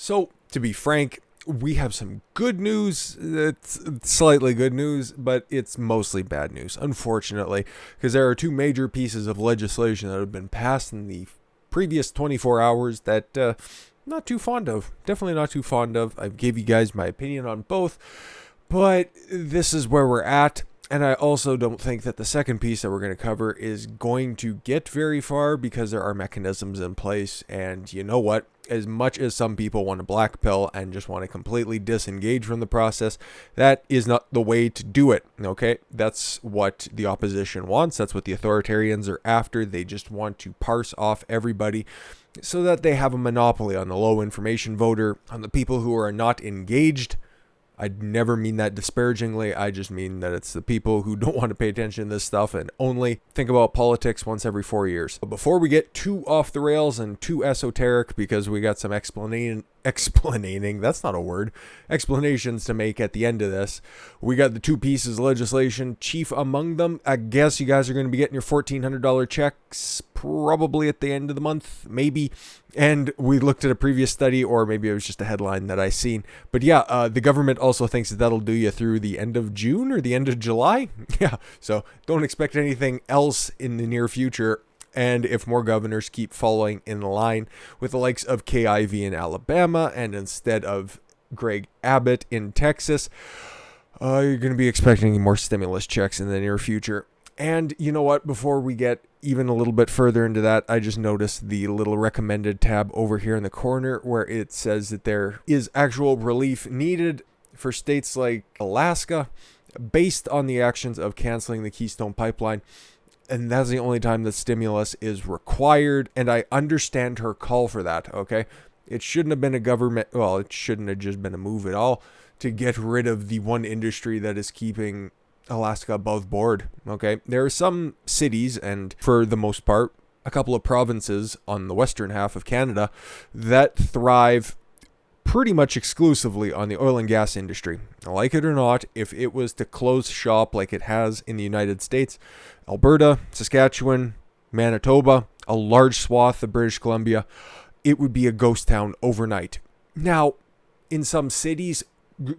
So, to be frank, we have some good news. It's slightly good news, but it's mostly bad news, unfortunately, because there are two major pieces of legislation that have been passed in the previous 24 hours that not too fond of. Definitely not too fond of. I gave you guys my opinion on both, but this is where we're at. And I also don't think that the second piece that we're going to cover is going to get very far because there are mechanisms in place. And you know what? As much as some people want to black pill and just want to completely disengage from the process, that is not the way to do it. Okay? That's what the opposition wants. That's what the authoritarians are after. They just want to parse off everybody so that they have a monopoly on the low information voter, on the people who are not engaged. I'd never mean that disparagingly. I just mean that it's the people who don't want to pay attention to this stuff and only think about politics once every 4 years. But before we get too off the rails and too esoteric, because we got some explanations to make at the end of this. We got the two pieces of legislation, chief among them. I guess you guys are going to be getting your $1,400 checks probably at the end of the month, maybe. And we looked at a previous study, or maybe it was just a headline that I seen. But yeah, the government also thinks that that'll do you through the end of June or the end of July. Yeah, so don't expect anything else in the near future. And if more governors keep following in line with the likes of KIV in Alabama and instead of Greg Abbott in Texas, you're going to be expecting more stimulus checks in the near future. And you know what? Before we get even a little bit further into that, I just noticed the little recommended tab over here in the corner where it says that there is actual relief needed for states like Alaska based on the actions of canceling the Keystone Pipeline. And that's the only time that stimulus is required. And I understand her call for that, okay? It shouldn't have been it shouldn't have just been a move at all to get rid of the one industry that is keeping Alaska above board, okay? There are some cities, and for the most part, a couple of provinces on the western half of Canada that thrive pretty much exclusively on the oil and gas industry. Like it or not, if it was to close shop like it has in the United States, Alberta, Saskatchewan, Manitoba, a large swath of British Columbia, it would be a ghost town overnight. Now, in some cities,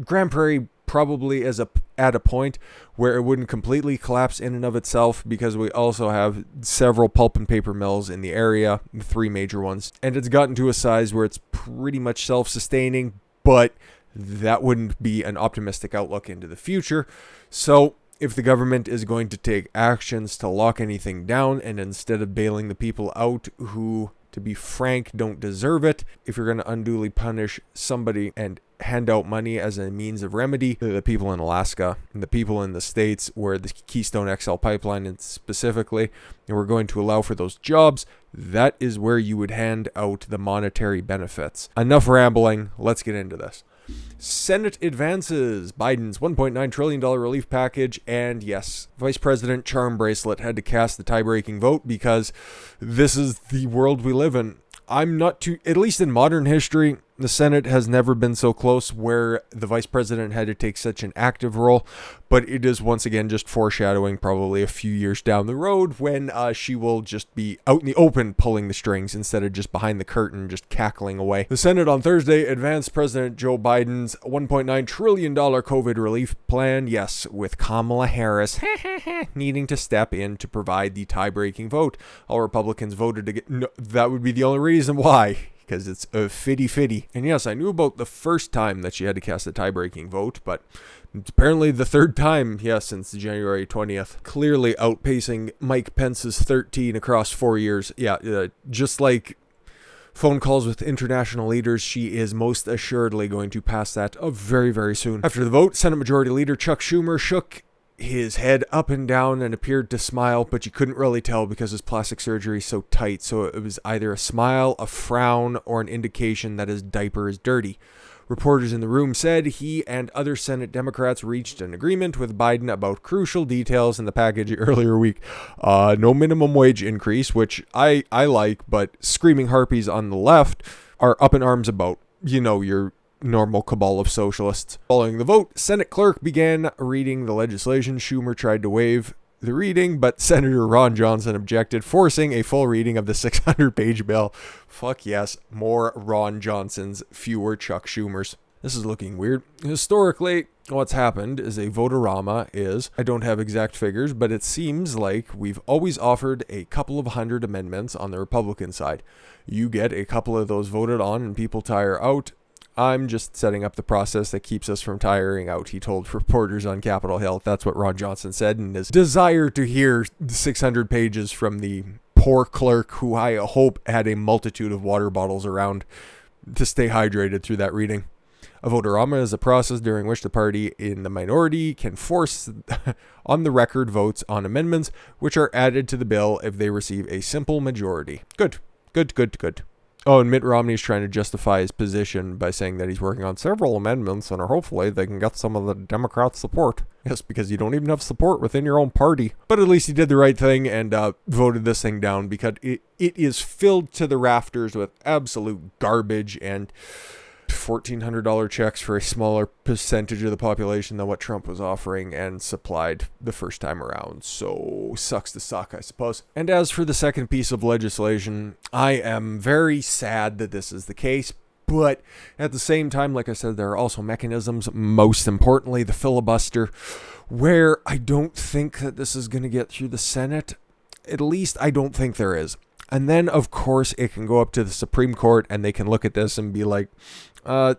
Grand Prairie probably is at a point where it wouldn't completely collapse in and of itself, because we also have several pulp and paper mills in the area, the three major ones, and it's gotten to a size where it's pretty much self-sustaining, but that wouldn't be an optimistic outlook into the future. So if the government is going to take actions to lock anything down, and instead of bailing the people out who, to be frank, don't deserve it, if you're going to unduly punish somebody and hand out money as a means of remedy, the people in Alaska and the people in the states where the Keystone XL pipeline is specifically, and we're going to allow for those jobs, that is where you would hand out the monetary benefits. Enough rambling, let's get into this. Senate advances Biden's $1.9 trillion relief package, and yes, Vice President Charm Bracelet had to cast the tie-breaking vote because this is the world we live in. At least in modern history, the Senate has never been so close where the Vice President had to take such an active role, but it is once again just foreshadowing probably a few years down the road when she will just be out in the open pulling the strings instead of just behind the curtain just cackling away. The Senate on Thursday advanced President Joe Biden's $1.9 trillion COVID relief plan, yes, with Kamala Harris needing to step in to provide the tie-breaking vote. All Republicans voted to get... No, that would be the only reason why, because it's a fitty. And yes, I knew about the first time that she had to cast a tie-breaking vote, but it's apparently the third time, since January 20th. Clearly outpacing Mike Pence's 13 across 4 years. Just like phone calls with international leaders, she is most assuredly going to pass that very, very soon. After the vote, Senate Majority Leader Chuck Schumer shook his head up and down and appeared to smile, but you couldn't really tell because his plastic surgery is so tight, so it was either a smile, a frown, or an indication that his diaper is dirty. Reporters in the room said he and other Senate Democrats reached an agreement with Biden about crucial details in the package earlier week. No minimum wage increase, which I like, but screaming harpies on the left are up in arms about, your normal cabal of socialists. Following the vote, Senate clerk began reading the legislation. Schumer tried to wave the reading, but Senator Ron Johnson objected, forcing a full reading of the 600-page bill. Fuck yes, more Ron Johnsons, fewer Chuck Schumers. This is looking weird. Historically, what's happened is a vote-a-rama is, I don't have exact figures, but it seems like we've always offered a couple of hundred amendments on the Republican side. You get a couple of those voted on and people tire out. I'm just setting up the process that keeps us from tiring out, he told reporters on Capitol Hill. That's what Ron Johnson said in his desire to hear 600 pages from the poor clerk who I hope had a multitude of water bottles around to stay hydrated through that reading. A vote-a-rama is a process during which the party in the minority can force on the record votes on amendments which are added to the bill if they receive a simple majority. Good. Oh, and Mitt Romney's trying to justify his position by saying that he's working on several amendments and hopefully they can get some of the Democrats' support. Yes, because you don't even have support within your own party. But at least he did the right thing and voted this thing down because it is filled to the rafters with absolute garbage and $1,400 checks for a smaller percentage of the population than what Trump was offering and supplied the first time around. So sucks to suck, I suppose. And as for the second piece of legislation, I am very sad that this is the case. But at the same time, like I said, there are also mechanisms, most importantly, the filibuster, where I don't think that this is going to get through the Senate. At least I don't think there is. And then, of course, it can go up to the Supreme Court and they can look at this and be like,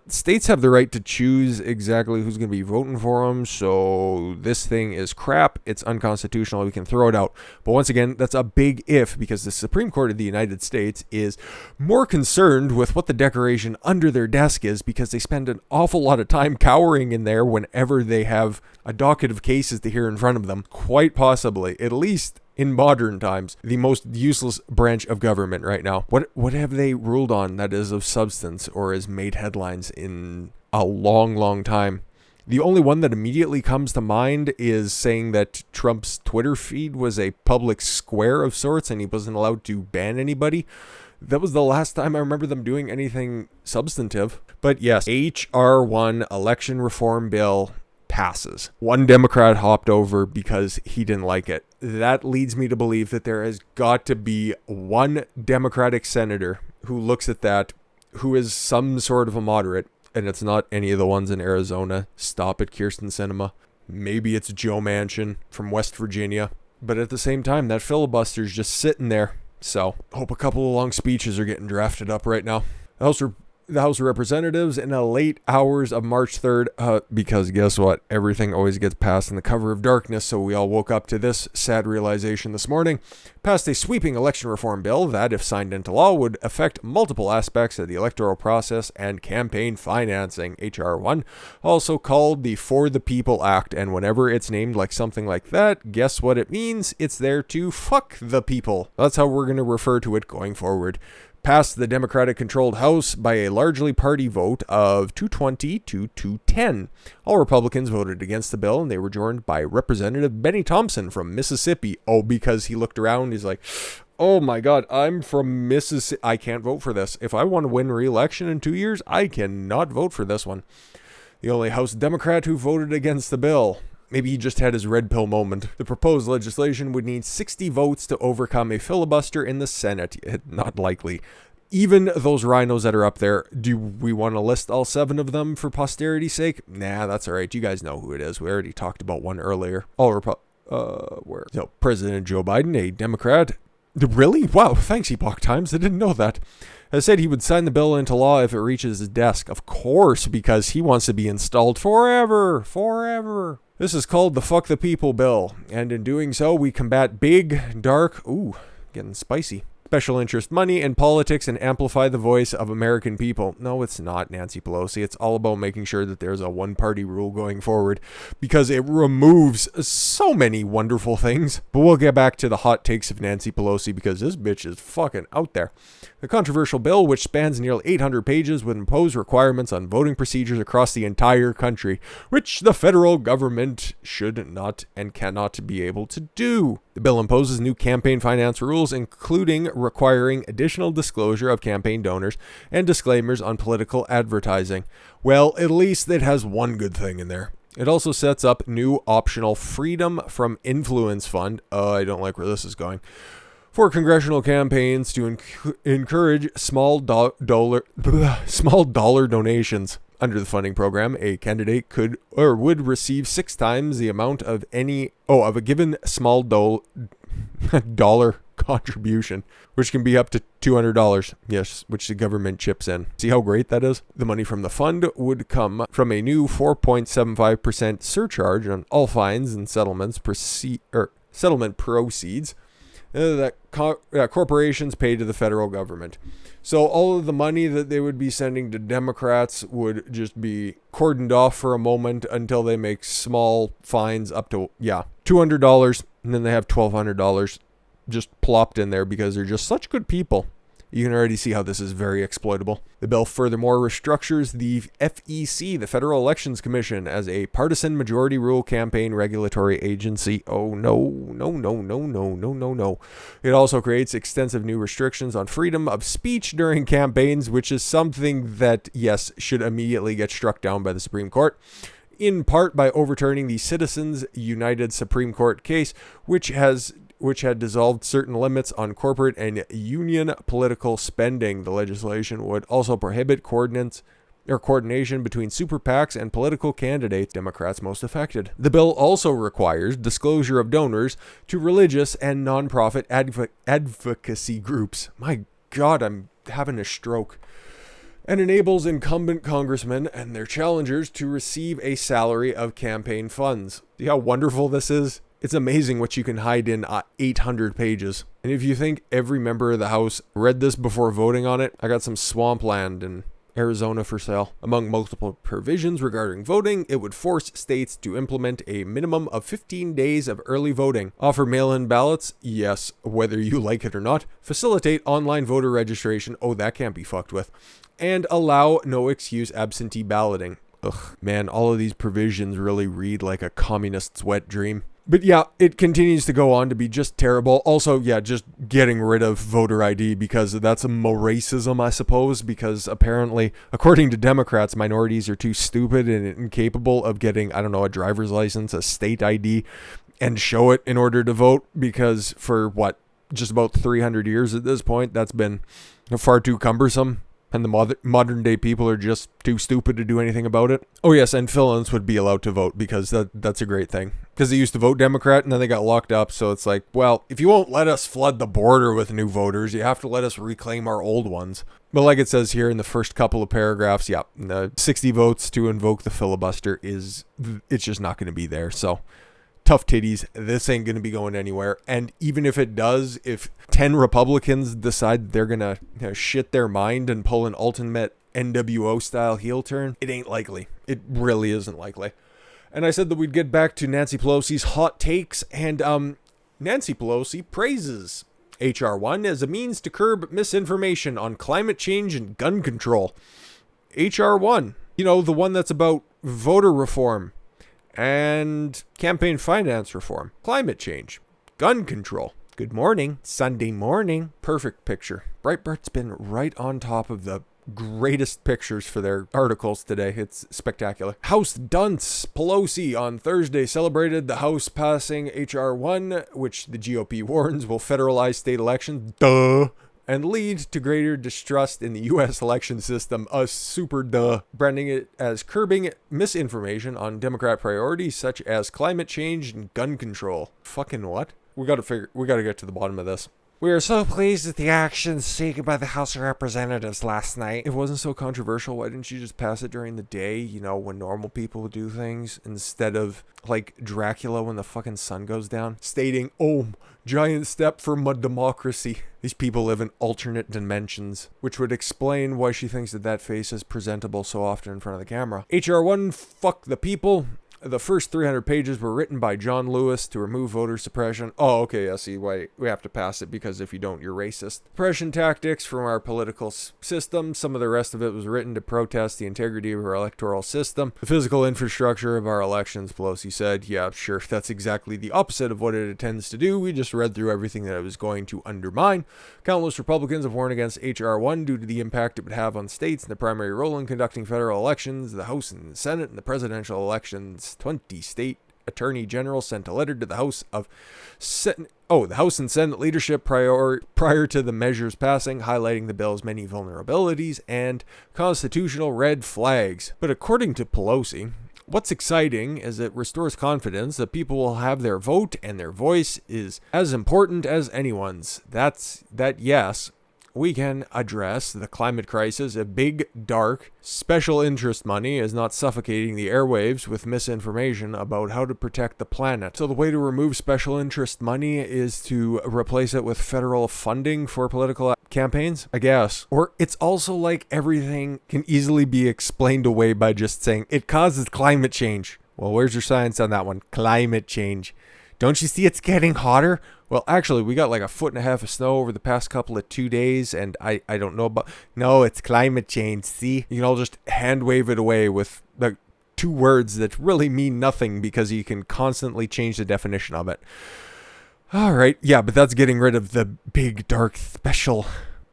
states have the right to choose exactly who's going to be voting for them, so this thing is crap, it's unconstitutional, we can throw it out. But once again, that's a big if, because the Supreme Court of the United States is more concerned with what the decoration under their desk is, because they spend an awful lot of time cowering in there whenever they have a docket of cases to hear in front of them. Quite possibly, at least in modern times, the most useless branch of government right now. What have they ruled on that is of substance or has made headlines in a long time? The only one that immediately comes to mind is saying that Trump's Twitter feed was a public square of sorts and he wasn't allowed to ban anybody. That was the last time I remember them doing anything substantive. But yes, H.R. 1 election reform bill passes. One Democrat hopped over because he didn't like it. That leads me to believe that there has got to be one Democratic senator who looks at that, who is some sort of a moderate, and it's not any of the ones in Arizona. Stop it, Kirsten Sinema. Maybe it's Joe Manchin from West Virginia. But at the same time, that filibuster's just sitting there. So, hope a couple of long speeches are getting drafted up right now. The House of Representatives in the late hours of March 3rd, because guess what? Everything always gets passed in the cover of darkness, so we all woke up to this sad realization this morning. Passed a sweeping election reform bill that, if signed into law, would affect multiple aspects of the electoral process and campaign financing. H.R. 1, also called the For the People Act, and whenever it's named like something like that, guess what it means? It's there to fuck the people. That's how we're going to refer to it going forward. Passed the Democratic-controlled House by a largely party vote of 220 to 210. All Republicans voted against the bill, and they were joined by Representative Benny Thompson from Mississippi. Oh, because he looked around, he's like, oh my God, I'm from Mississippi. I can't vote for this. If I want to win re-election in 2 years, I cannot vote for this one. The only House Democrat who voted against the bill. Maybe he just had his red pill moment. The proposed legislation would need 60 votes to overcome a filibuster in the Senate. Not likely. Even those rhinos that are up there, do we want to list all 7 of them for posterity's sake? Nah, that's all right. You guys know who it is. We already talked about one earlier. President Joe Biden, a Democrat. Really? Wow, thanks, Epoch Times. I didn't know that. Has said he would sign the bill into law if it reaches his desk. Of course, because he wants to be installed forever. This is called the Fuck the People bill, and in doing so, we combat big, dark, getting spicy, special interest money in politics and amplify the voice of American people. No, it's not, Nancy Pelosi. It's all about making sure that there's a one-party rule going forward, because it removes so many wonderful things. But we'll get back to the hot takes of Nancy Pelosi, because this bitch is fucking out there. The controversial bill, which spans nearly 800 pages, would impose requirements on voting procedures across the entire country, which the federal government should not and cannot be able to do. The bill imposes new campaign finance rules, including requiring additional disclosure of campaign donors and disclaimers on political advertising. Well, at least it has one good thing in there. It also sets up new optional freedom from influence fund. I don't like where this is going. For congressional campaigns to encourage small dollar donations. Under the funding program, a candidate could or would receive 6 times the amount of a given small dollar contribution, which can be up to $200. Yes, which the government chips in. See how great that is? The money from the fund would come from a new 4.75% surcharge on all fines and settlement proceeds that corporations pay to the federal government. So all of the money that they would be sending to Democrats would just be cordoned off for a moment until they make small fines up to, $200, and then they have $1,200 just plopped in there because they're just such good people. You can already see how this is very exploitable. The bill furthermore restructures the FEC, the Federal Elections Commission, as a partisan majority rule campaign regulatory agency. Oh, no. It also creates extensive new restrictions on freedom of speech during campaigns, which is something that, yes, should immediately get struck down by the Supreme Court, in part by overturning the Citizens United Supreme Court case, which had dissolved certain limits on corporate and union political spending. The legislation would also prohibit coordination between super PACs and political candidates, Democrats most affected. The bill also requires disclosure of donors to religious and nonprofit advocacy groups. My God, I'm having a stroke. And enables incumbent congressmen and their challengers to receive a salary of campaign funds. See how wonderful this is? It's amazing what you can hide in 800 pages. And if you think every member of the House read this before voting on it, I got some swampland in Arizona for sale. Among multiple provisions regarding voting, it would force states to implement a minimum of 15 days of early voting, offer mail-in ballots, yes, whether you like it or not, facilitate online voter registration, oh, that can't be fucked with, and allow no excuse absentee balloting. Ugh, man, all of these provisions really read like a communist's wet dream. But yeah, it continues to go on to be just terrible. Also, yeah, just getting rid of voter ID because that's more racism, I suppose, because apparently, according to Democrats, minorities are too stupid and incapable of getting, a driver's license, a state ID, and show it in order to vote because for just about 300 years at this point, that's been far too cumbersome. And the modern day people are just too stupid to do anything about it. Oh yes, and fill-ins would be allowed to vote because that's a great thing. Because they used to vote Democrat and then they got locked up. So it's like, well, if you won't let us flood the border with new voters, you have to let us reclaim our old ones. But like it says here in the first couple of paragraphs, the 60 votes to invoke the filibuster it's just not going to be there. So tough titties, this ain't going to be going anywhere. And even if it does, if 10 Republicans decide they're going to shit their mind and pull an ultimate NWO style heel turn, it ain't likely. It really isn't likely. And I said that we'd get back to Nancy Pelosi's hot takes, and Nancy Pelosi praises H.R. 1 as a means to curb misinformation on climate change and gun control. H.R. 1, the one that's about voter reform and campaign finance reform, climate change, gun control. Good morning, Sunday morning. Perfect picture. Breitbart's been right on top of the greatest pictures for their articles today. It's spectacular. House dunce. Pelosi on Thursday celebrated the House passing H.R. 1, which the GOP warns will federalize state elections. Duh. And lead to greater distrust in the U.S. election system, a super duh, branding it as curbing misinformation on Democrat priorities such as climate change and gun control. Fucking what? We gotta get to the bottom of this. We are so pleased with the actions taken by the House of Representatives last night. It wasn't so controversial. Why didn't you just pass it during the day, when normal people do things, instead of like Dracula when the fucking sun goes down, stating, "Oh, giant step for democracy." These people live in alternate dimensions, which would explain why she thinks that face is presentable so often in front of the camera. H.R. 1, fuck the people. The first 300 pages were written by John Lewis to remove voter suppression. Oh, okay, I see why we have to pass it, because if you don't, you're racist. Suppression tactics from our political system. Some of the rest of it was written to protest the integrity of our electoral system. The physical infrastructure of our elections, Pelosi said. Yeah, sure, that's exactly the opposite of what it intends to do. We just read through everything that it was going to undermine. Countless Republicans have warned against H.R. 1 due to the impact it would have on states and the primary role in conducting federal elections, the House and the Senate, and the presidential elections Yes, 20 state attorney generals sent a letter to the House and Senate leadership prior to the measures passing, highlighting the bill's many vulnerabilities and constitutional red flags. But according to Pelosi, what's exciting is it restores confidence that people will have their vote and their voice is as important as anyone's. Yes, we can address the climate crisis. A big, dark, special interest money is not suffocating the airwaves with misinformation about how to protect the planet. So the way to remove special interest money is to replace it with federal funding for political campaigns, I guess. Or it's also like everything can easily be explained away by just saying it causes climate change. Well, where's your science on that one? Climate change. Don't you see it's getting hotter? Well, actually, we got like 1.5 feet of snow over the past couple of 2 days, and I don't know about... No, it's climate change, see? You can all just hand wave it away with the 2 words that really mean nothing because you can constantly change the definition of it. All right, yeah, but that's getting rid of the big, dark, special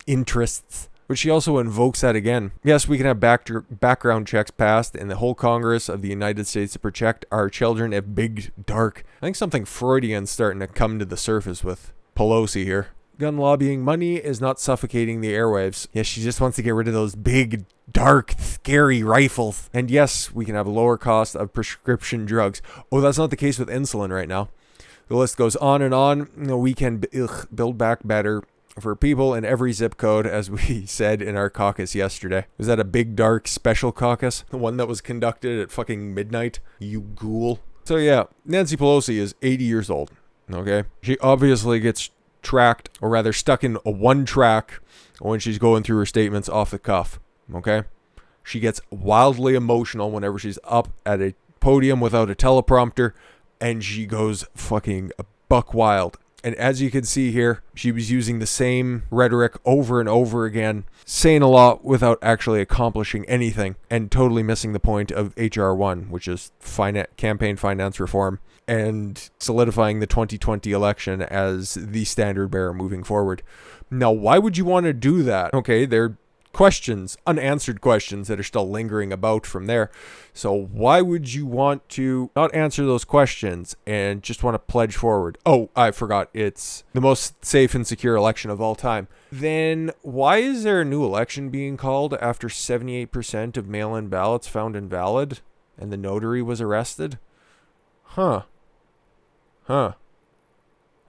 interests. But she also invokes that again. Yes, we can have background checks passed in the whole Congress of the United States to protect our children if big, dark. I think something Freudian's starting to come to the surface with Pelosi here. Gun lobbying money is not suffocating the airwaves. Yes, she just wants to get rid of those big, dark, scary rifles. And yes, we can have a lower cost of prescription drugs. Oh, that's not the case with insulin right now. The list goes on and on. We can build back better for people in every zip code, as we said in our caucus yesterday. Was that a big, dark, special caucus? The one that was conducted at fucking midnight? You ghoul. So yeah, Nancy Pelosi is 80 years old, okay? She obviously gets tracked, or rather stuck in a one track when she's going through her statements off the cuff, okay? She gets wildly emotional whenever she's up at a podium without a teleprompter, and she goes fucking buck wild. And as you can see here, she was using the same rhetoric over and over again, saying a lot without actually accomplishing anything, and totally missing the point of H.R. 1, which is campaign finance reform, and solidifying the 2020 election as the standard bearer moving forward. Now, why would you want to do that? Okay, they're questions, unanswered questions that are still lingering about from there. So why would you want to not answer those questions and just want to pledge forward? Oh, I forgot. It's the most safe and secure election of all time. Then why is there a new election being called after 78% of mail-in ballots found invalid and the notary was arrested? Huh.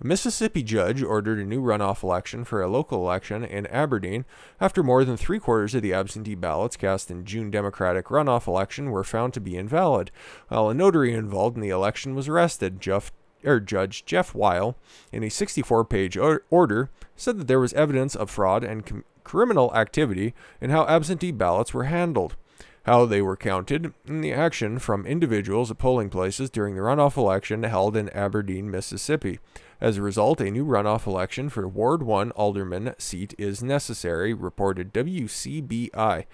A Mississippi judge ordered a new runoff election for a local election in Aberdeen after more than 3/4 of the absentee ballots cast in June Democratic runoff election were found to be invalid, while a notary involved in the election was arrested. Judge Jeff Weil, in a 64-page order, said that there was evidence of fraud and criminal activity in how absentee ballots were handled, how they were counted, and the action from individuals at polling places during the runoff election held in Aberdeen, Mississippi. As a result, a new runoff election for Ward 1 alderman seat is necessary, reported WCBI.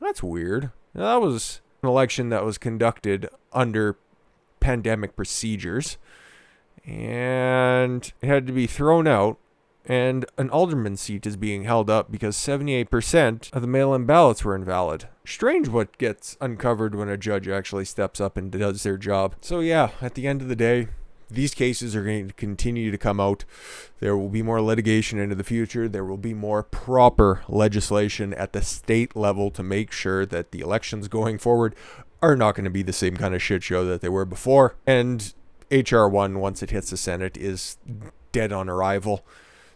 That's weird. Now, that was an election that was conducted under pandemic procedures, and it had to be thrown out, and an alderman seat is being held up because 78% of the mail-in ballots were invalid. Strange what gets uncovered when a judge actually steps up and does their job. So yeah, at the end of the day, these cases are going to continue to come out. There will be more litigation into the future. There will be more proper legislation at the state level to make sure that the elections going forward are not going to be the same kind of shit show that they were before. And H.R. 1, once it hits the Senate, is dead on arrival.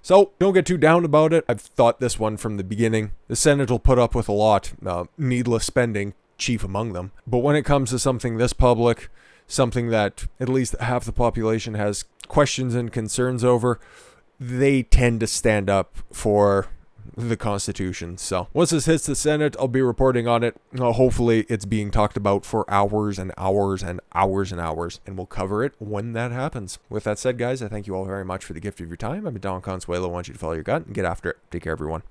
So don't get too down about it. I've thought this one from the beginning. The Senate will put up with a lot, needless spending, chief among them. But when it comes to something this public, something that at least half the population has questions and concerns over, they tend to stand up for the Constitution. So once this hits the Senate, I'll be reporting on it. Hopefully it's being talked about for hours and hours and hours and hours, and we'll cover it when that happens. With that said, guys, I thank you all very much for the gift of your time. I've been Don Consuelo. I want you to follow your gut and get after it. Take care, everyone.